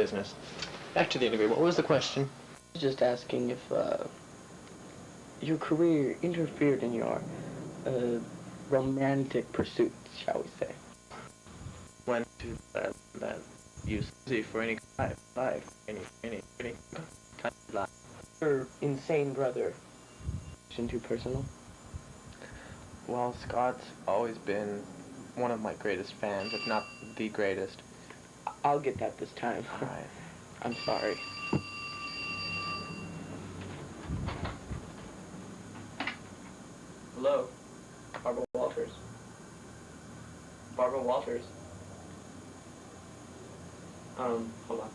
business. Back to the interview. What was the question? I was just asking if your career interfered in your romantic pursuits, shall we say. Went to that use for any life, any kind of life. Your insane brother. Too personal? Well, Scott's always been one of my greatest fans, if not the greatest. I'll get that this time. All right. I'm sorry. Hello, Barbara Walters. Barbara Walters. Hold on.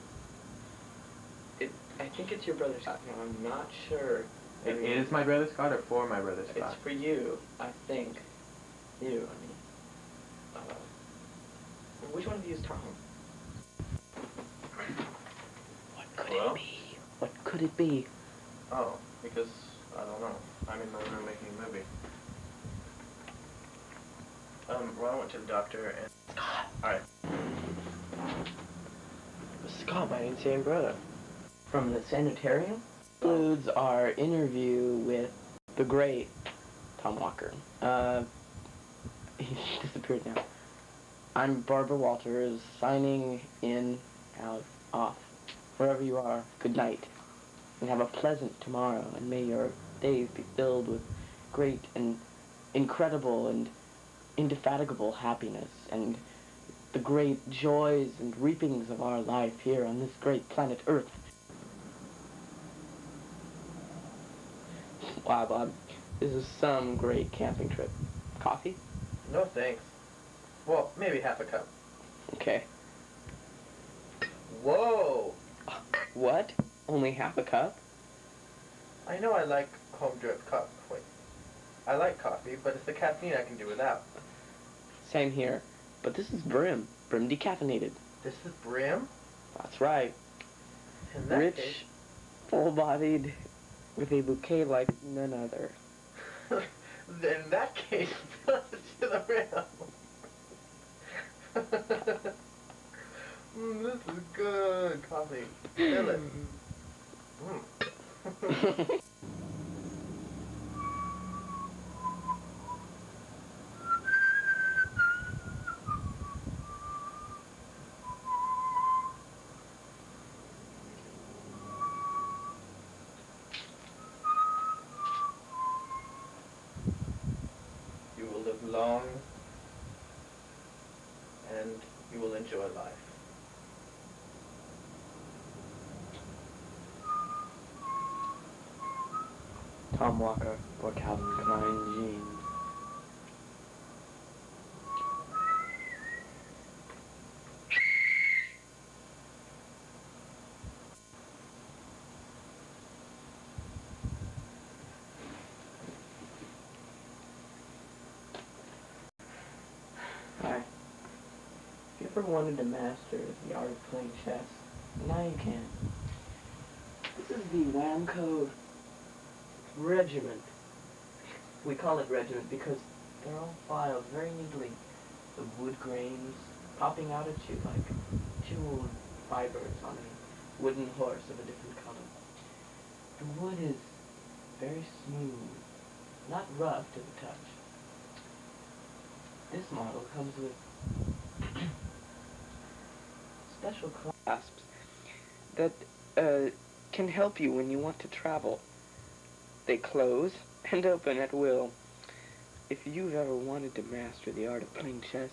I think it's your brother Scott. No, I'm not sure. It is my brother Scott or for my brother Scott? It's for you, I think. You, which one of you is Tom? What could it be? What could it be? Oh, because, I don't know. I'm in my room making a movie. Ron went to the doctor and... Scott! Alright. Scott, my insane brother. From the sanitarium? Includes our interview with the great Tom Walker. He disappeared now. I'm Barbara Walters, signing in, out, off. Wherever you are, good night. And have a pleasant tomorrow, and may your days be filled with great and incredible and indefatigable happiness, and the great joys and reapings of our life here on this great planet Earth. Wow, Bob, this is some great camping trip. Coffee? No thanks. Well, maybe half a cup. Okay. Whoa! What? Only half a cup? I know I like home-drip coffee. Wait. I like coffee, but it's the caffeine I can do without. Same here. But this is Brim. Brim decaffeinated. This is Brim? That's right. In that Rich, case... full-bodied, with a bouquet like none other. In that case, fill it to the rim. This is good coffee. Fill it. You will live long and you will enjoy life. Tom Walker for Calvin Klein jeans. Hi. If you ever wanted to master the art of playing chess, now you can. This is the Wamco Regiment. We call it regiment because they're all filed very neatly. The wood grains popping out at you like jeweled fibers on a wooden horse of a different color. The wood is very smooth, not rough to the touch. This model comes with special clasps that can help you when you want to travel. They close and open at will. If you've ever wanted to master the art of playing chess...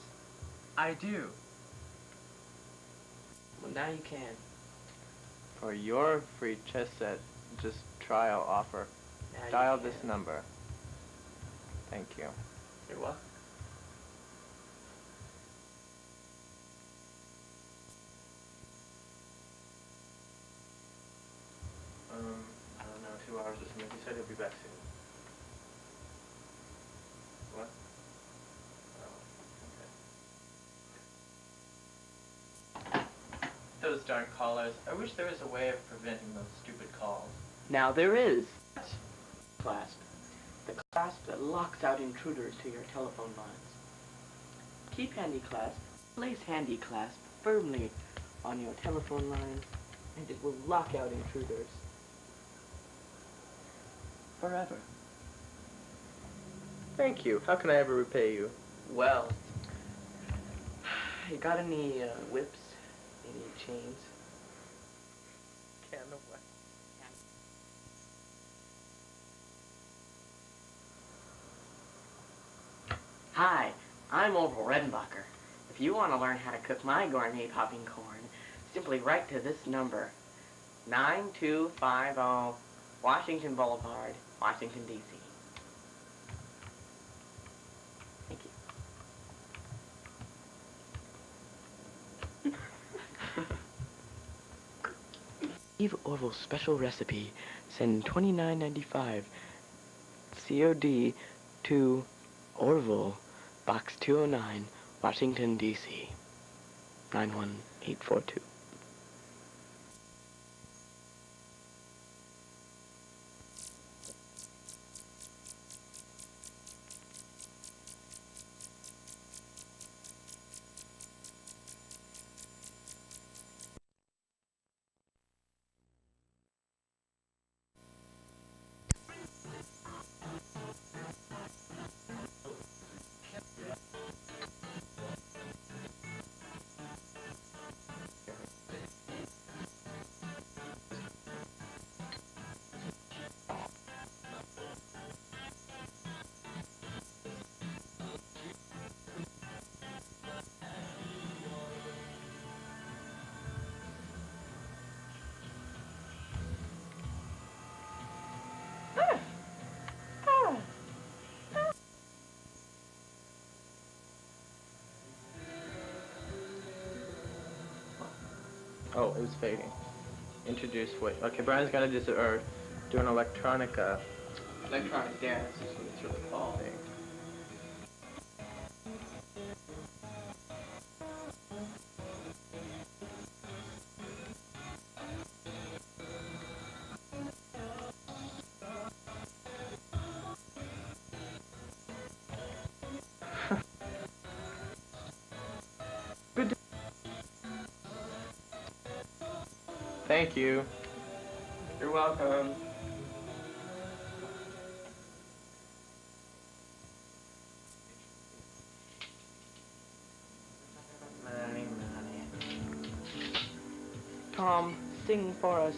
I do. Well, now you can. For your free chess set, just trial offer. Now Dial you this can. number. Thank you. You're welcome. I don't know, 2 hours or something. He said he'll be back soon. What? Oh, okay. Those darn callers. I wish there was a way of preventing those stupid calls. Now there is. Clasp. The clasp that locks out intruders to your telephone lines. Keep handy clasp. Place handy clasp firmly on your telephone lines, and it will lock out intruders. Forever. Thank you. How can I ever repay you? Well, you got any whips? Any chains? Can of what? Hi, I'm Orville Redenbacher. If you want to learn how to cook my gourmet popping corn, simply write to this number, 9250 Washington Boulevard, Washington, D.C. Thank you. Eve Orville's special recipe. Send $29.95 COD to Orville, Box 209, Washington, D.C. 91842. Oh, it was fading. Introduce what? Okay, Brian's gonna do an electronic Electronic dance is what it's really called. thing. Thank you. You're welcome. Tom, sing for us.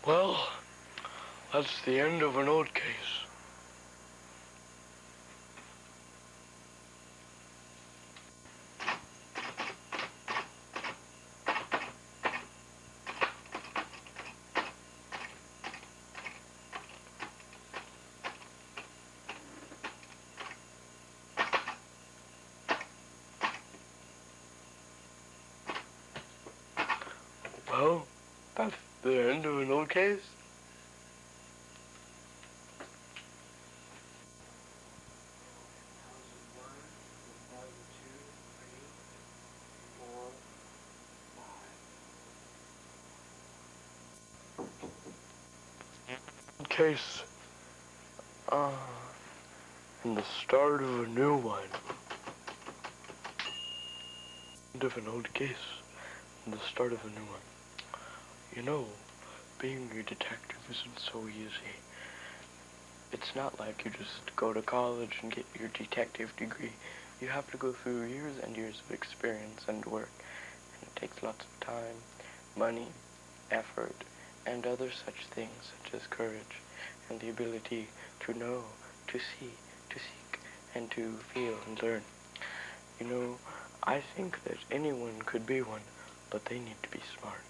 Well, that's the end of an old case. Well, that's the end of an old case. Case, and the start of a new one. End of an old case, and the start of a new one. You know, being a detective isn't so easy. It's not like you just go to college and get your detective degree. You have to go through years and years of experience and work, and it takes lots of time, money, effort, and other such things such as courage and the ability to know, to see, to seek, and to feel and learn. You know, I think that anyone could be one, but they need to be smart.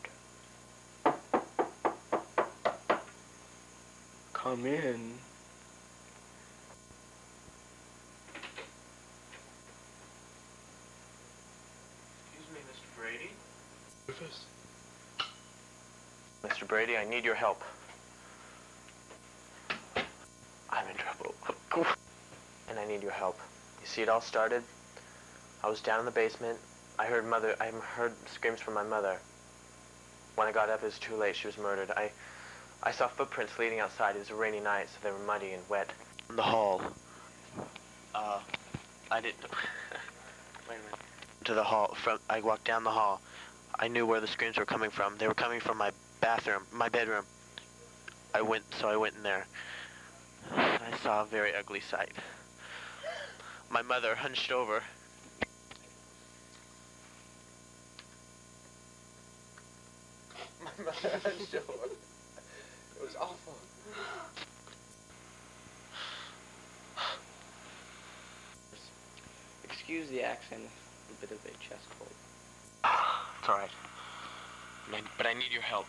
Come in. Excuse me, Mr. Brady? Rufus? Mr. Brady, I need your help. I'm in trouble. And I need your help. You see, it all started. I was down in the basement. I heard screams from my mother. When I got up, it was too late. She was murdered. I saw footprints leading outside. It was a rainy night, so they were muddy and wet. In the hall. I didn't... Wait a minute. To the hall. I walked down the hall. I knew where the screams were coming from. They were coming from my bedroom. I went in there. I saw a very ugly sight. My mother hunched over. My mother hunched over. It was awful. Excuse the accent, a bit of a chest cold. It's all right. But I need your help.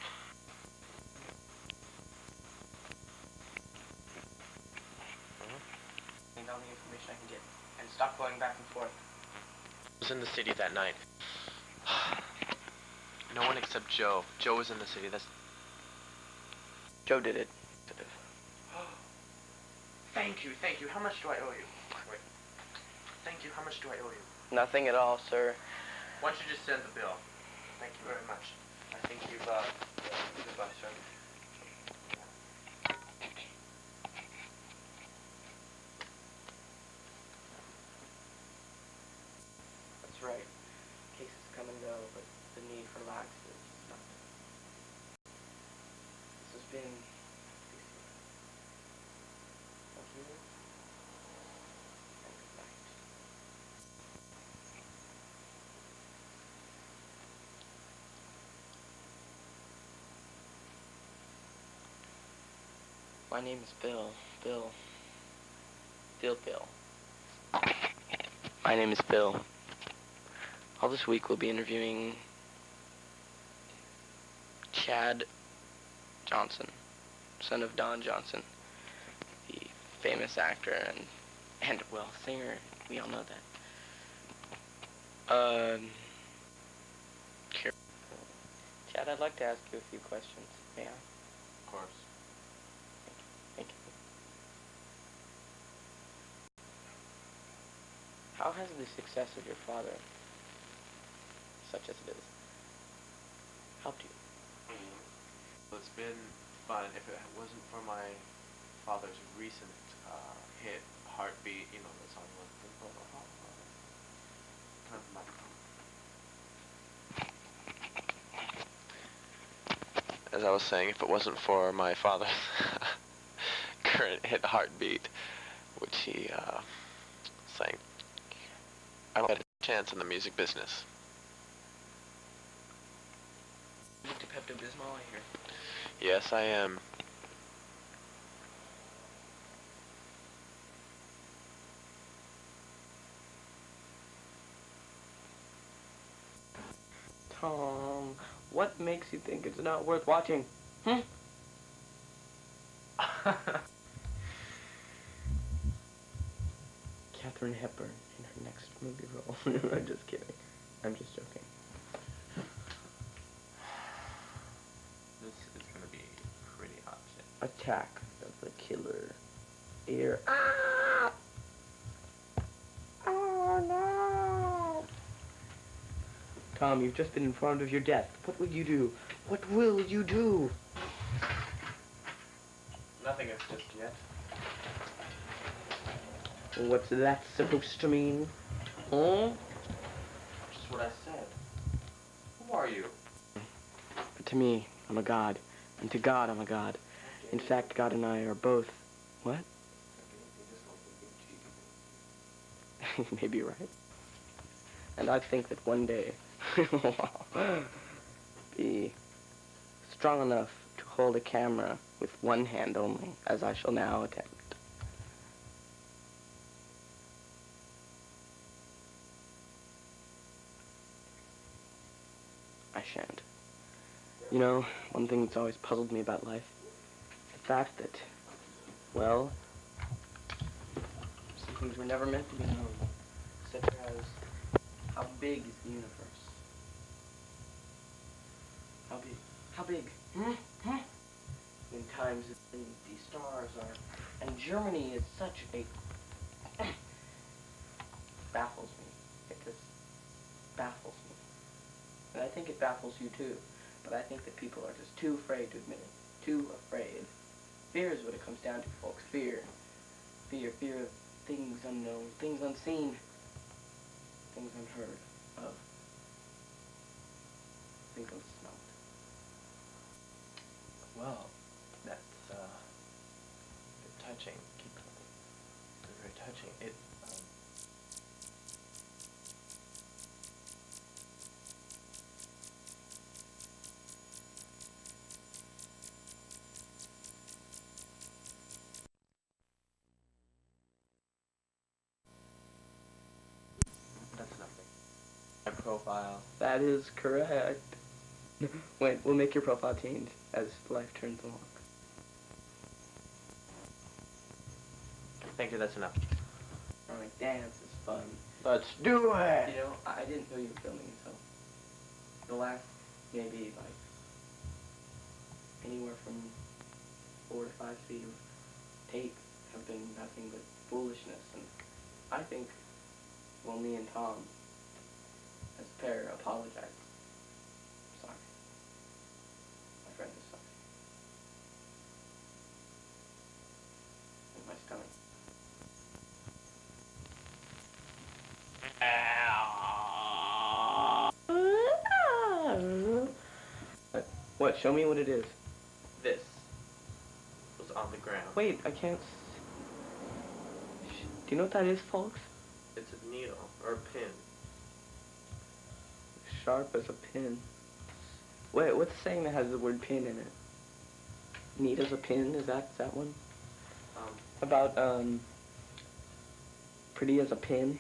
Need all the information I can get, and stop going back and forth. I was in the city that night. No one except Joe. Joe was in the city. Joe did it. Thank you. How much do I owe you? Wait. Thank you. How much do I owe you? Nothing at all, sir. Why don't you just send the bill? Thank you very much. I think you've, goodbye, sir. That's right. Cases come and go, but the need for laxatives is not. This has been... Thank you. And good night. My name is Bill. Bill. My name is Bill. All this week we'll be interviewing Chad Johnson, son of Don Johnson, the famous actor and well, singer. We all know that. Chad, I'd like to ask you a few questions. May I? Of course. Thank you. How has the success of your father, such as it is, helped you? Well, it's been fun. If it wasn't for my father's recent hit, Heartbeat, you know, the song was... As I was saying, if it wasn't for my father's current hit, Heartbeat, which he sang, I don't get a chance in the music business. You to Pepto-Bismol, I hear. Yes, I am. Tom, what makes you think it's not worth watching? Katharine Hepburn in her next movie role. I'm just kidding. I'm just joking. This is gonna be pretty hot shit. Attack of the Killer. Ear. Ah! Oh no! Tom, you've just been informed of your death. What will you do? What will you do? Nothing as just yet. What's that supposed to mean? Huh? Just what I said. Who are you? To me, I'm a god. And to God, I'm a god. In fact, God and I are both... What? Maybe you're right. And I think that one day be strong enough to hold a camera with one hand only, as I shall now attempt. I shan't. You know, one thing that's always puzzled me about life, the fact that Well, some things were never meant to be known, such as how big is the universe? How big? How big? In times when the stars are, and Germany is such a baffles me. It just baffles me, and I think it baffles you too. But I think that people are just too afraid to admit it. Too afraid. Fear is what it comes down to, folks. Fear. Fear of things unknown, things unseen, things unheard of, things unsmelt. Well, that's touching. Keep going. Very touching. It. That's nothing. My profile. That is correct. Wait, we'll make your profile change as life turns along. Thank you. That's enough. Alright, dance is fun. Let's do it. You know, I didn't know you were filming, so the last maybe like anywhere from 4 to 5 feet of tape have been nothing but foolishness, and I think, well, me and Tom, as a pair, apologize. Sorry. My friend is sorry. In my stomach. What? Show me what it is. This was on the ground. Wait, I can't. Do you know what that is, folks? It's a needle or a pin. Sharp as a pin. Wait, what's the saying that has the word pin in it? Neat as a pin, is that one? About, pretty as a pin?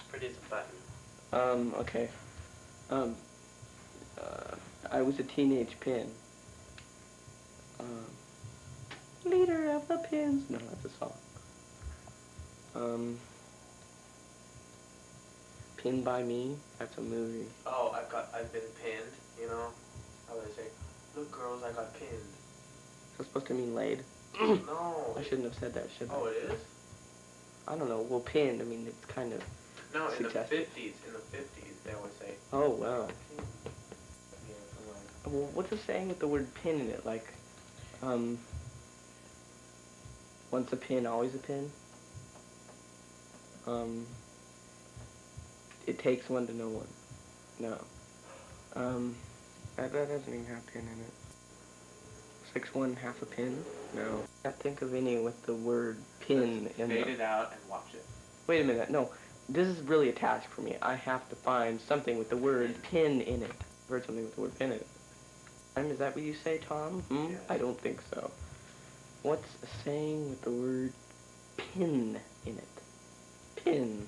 Pretty as a button. Okay. I was a teenage pin. Leader of the pins. No, that's a song. Pinned by Me. That's a movie. Oh, I've been pinned, you know? How would I say, look girls, I got pinned. Is that supposed to mean laid? No. I shouldn't have said that, should I? Oh, it is? I don't know. Well, pinned, I mean, it's kind of No, in suggestive. the 50s, they always say, Oh, wow. yeah, I'm like, Well, what's the saying with the word pin in it? Like, once a pin, always a pin? It takes one to know one. No. That doesn't even have pin in it. 6'1", half a pin? No. I can't think of any with the word pin in fade it. it out and watch it. Wait a minute, no. This is really a task for me. I have to find something with the word pin in it. I've heard something with the word pin in it. Is that what you say, Tom? Yes. I don't think so. What's a saying with the word pin in it? Pin.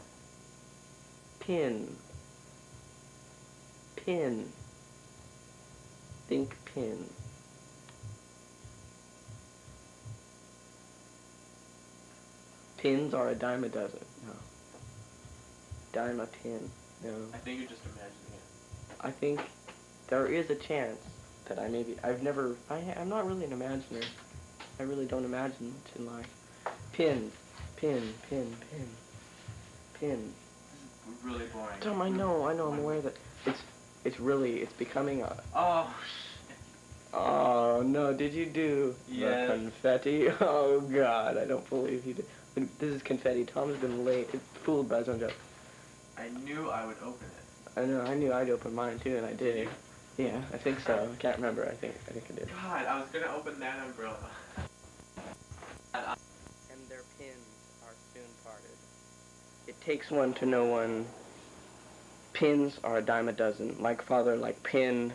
Pin. Pin. Think pin. Pins are a dime a dozen. No. Dime a pin. No. I think you're just imagining it. I think there is a chance that I'm not really an imaginer. I really don't imagine much in life. Pin. Pin. Pin. Pin. Pin. This is really boring. Tom, I know, I'm aware that it's becoming a... Oh, Oh, no, did you do Yes. the confetti? Oh, God, I don't believe you did. This is confetti. Tom's been late. It's fooled by his own joke. I knew I would open it. I know, I knew I'd open mine, too, and I did. Yeah, I think so. I can't remember. I think I did. God, I was gonna open that umbrella. And their pins are soon parted. It takes one to know one. Pins are a dime a dozen. Like father, like pin.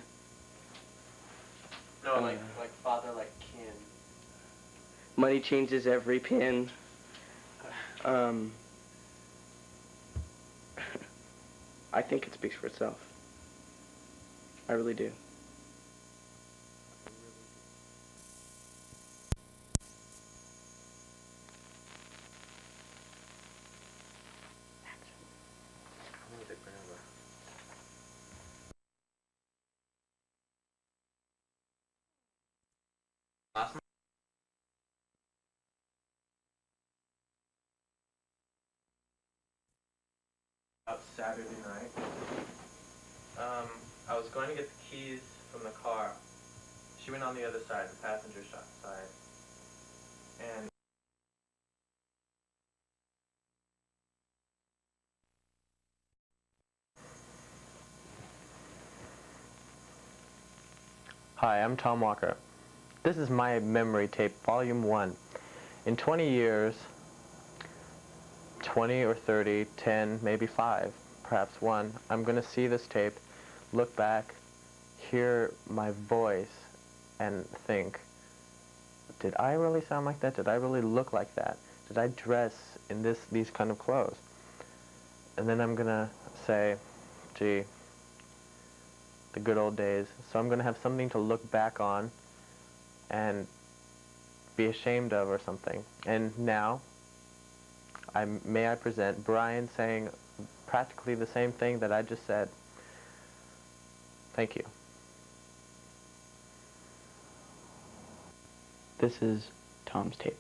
No, like father, like kin. Money changes every pin. I think it speaks for itself. I really do. Saturday night. I was going to get the keys from the car. She went on the other side, the passenger side. And hi, I'm Tom Walker. This is my memory tape, volume 1. In 20 years, 20 or 30, 10, maybe 5, perhaps 1, I'm going to see this tape, look back, hear my voice, and think, did I really sound like that? Did I really look like that? Did I dress in these kind of clothes? And then I'm going to say, gee, the good old days. So I'm going to have something to look back on and be ashamed of or something. And now, may I present Brian saying practically the same thing that I just said. Thank you. This is Tom's tape.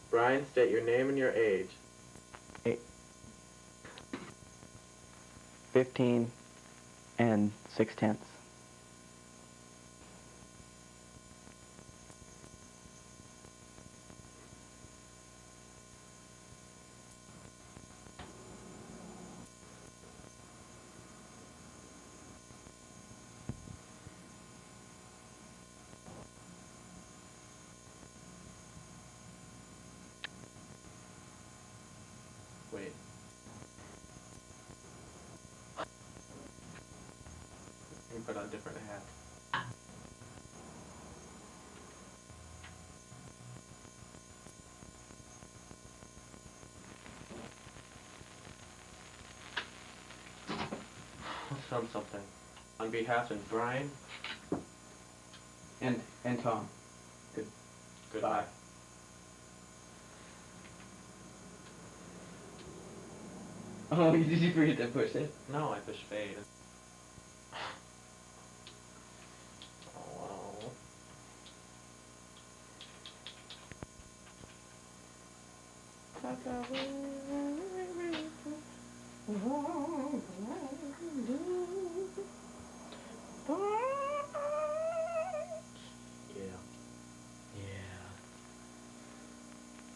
Brian, state your name and your age. 15 and 6/10. Wait. You put on different hats. Let's film something. On behalf of Brian And Tom. goodbye. Oh, did you forget to push it? No, I pushed fade. Oh. Yeah.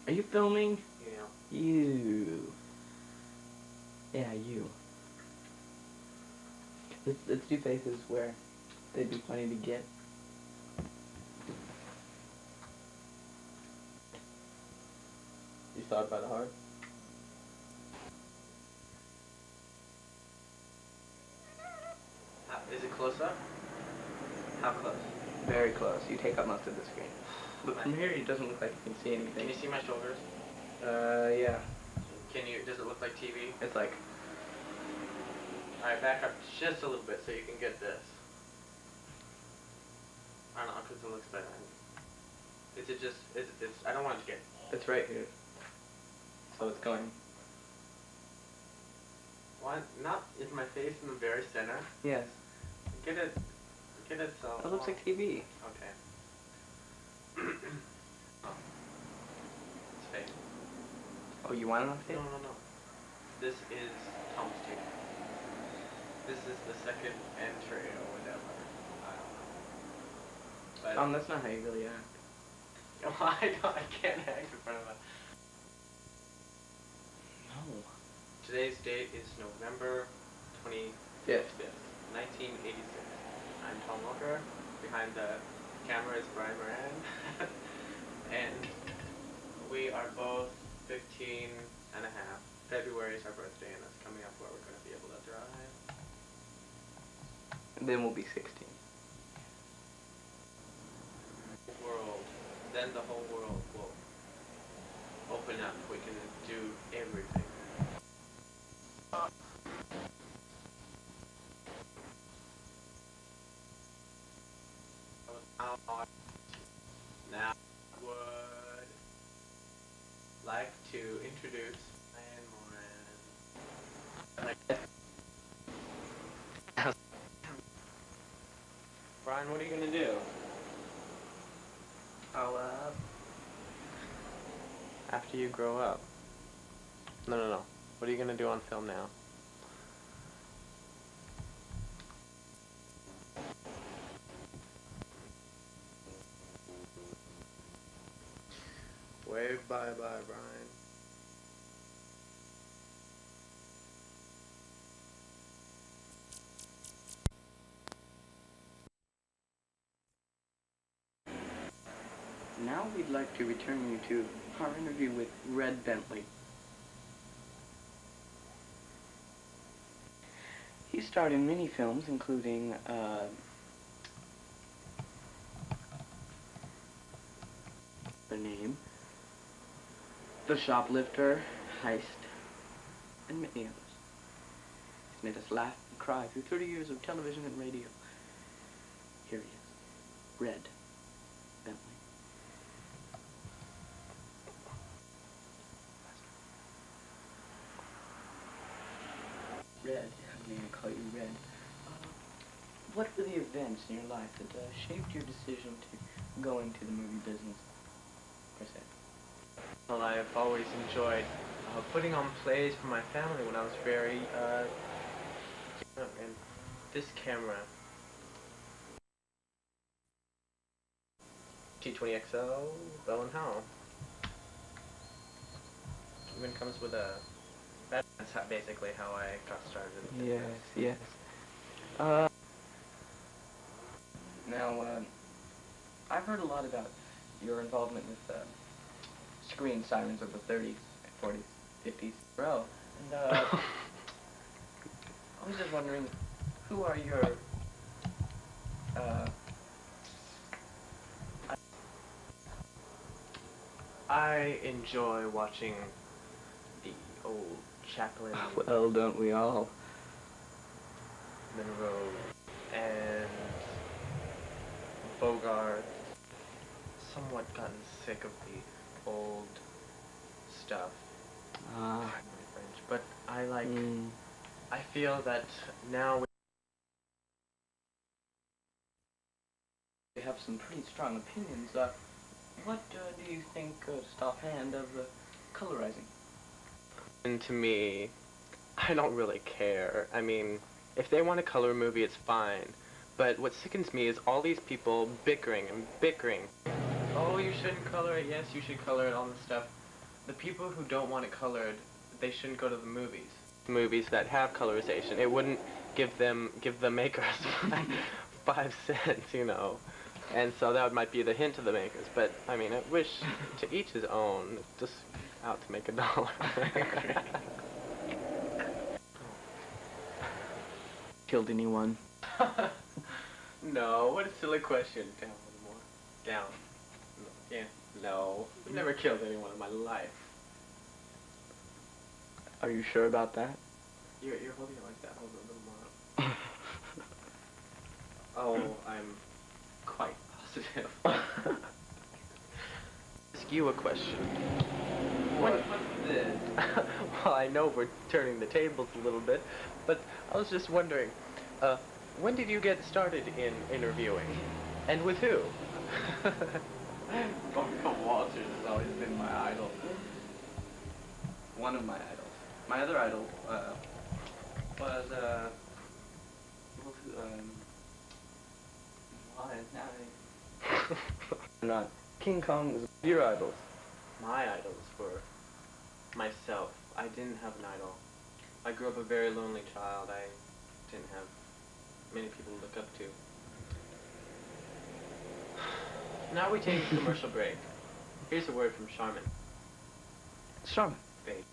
Are you filming? Yeah. You. Yeah, you. Let's do faces where they'd be funny to get. You thought about it hard? Is it close up? How close? Very close. You take up most of the screen. But from here, it doesn't look like you can see anything. Can you see my shoulders? Yeah. Does it look like TV? It's like, Alright, back up just a little bit so you can get this. I don't know, because it looks better. Is it just, I don't want it to get... it's right here. So it's going. Why not, is my face in the very center? Yes. Get it so... That looks like TV. Okay. Oh. It's fake. Oh, you want it on tape? No. This is Tom's tape. This is the second entry or whatever. I don't know. But That's not how you really act. I can't act in front of a... No. Today's date is November 25th, 1986. I'm Tom Walker. Behind the camera is Brian Moran. And we are both 15 and a half. February is our birthday, and that's coming up where we're going to be able to drive. And then we'll be 16. World. Then the whole world will open up. We can do everything. Now I would like to introduce Brian Moran. after you grow up. No, no, no. What are you gonna do on film now? Wave bye-bye, Brian. Now we'd like to return you to our interview with Red Bentley. He starred in many films, including the name, The Shoplifter, Heist, and many others. He's made us laugh and cry through 30 years of television and radio. Here he is, Red Bentley. Red, I'm going to call you Red. What were the events in your life that shaped your decision to go into the movie business, per se? Well, I've always enjoyed putting on plays for my family when I was very young. And this camera, T20XL, Bell & Howell, even comes with a... That's basically how I got started in the business. Yes. Now, I've heard a lot about your involvement with screen sirens of the 30s, 40s, 50s, bro. And I was just wondering, who are your I enjoy watching the old Chaplin, well, don't we all? Monroe, and Bogart. Somewhat gotten sick of the old stuff. French, but I like. I feel that now We have some pretty strong opinions. What do you think, just offhand, of colorizing? and to me, I don't really care. I mean, if they want to color a movie, it's fine. But what sickens me is all these people bickering and bickering. Oh, you shouldn't color it. Yes, you should color it. All this stuff. The people who don't want it colored, they shouldn't go to the movies. Movies that have colorization, it wouldn't give the makers 5 cents, you know. And so that might be the hint to the makers. But I mean, I wish to each his own. Just out to make $1. Killed anyone? No, what a silly question. Down a little more. Down. Yeah. No. I've never killed anyone in my life. Are you sure about that? You're holding it like that. Hold it a little more up. Oh, I'm quite positive. Ask you a question. What's this? Well, I know we're turning the tables a little bit, but I was just wondering, when did you get started in interviewing? And with who? Bronco Walters has always been my idol. One of my idols. My other idol was not. King Kong was your idols. My idols were myself. I didn't have an idol. I grew up a very lonely child. I didn't have many people to look up to. Now we take a commercial break. Here's a word from Charmin. Charmin. Babe.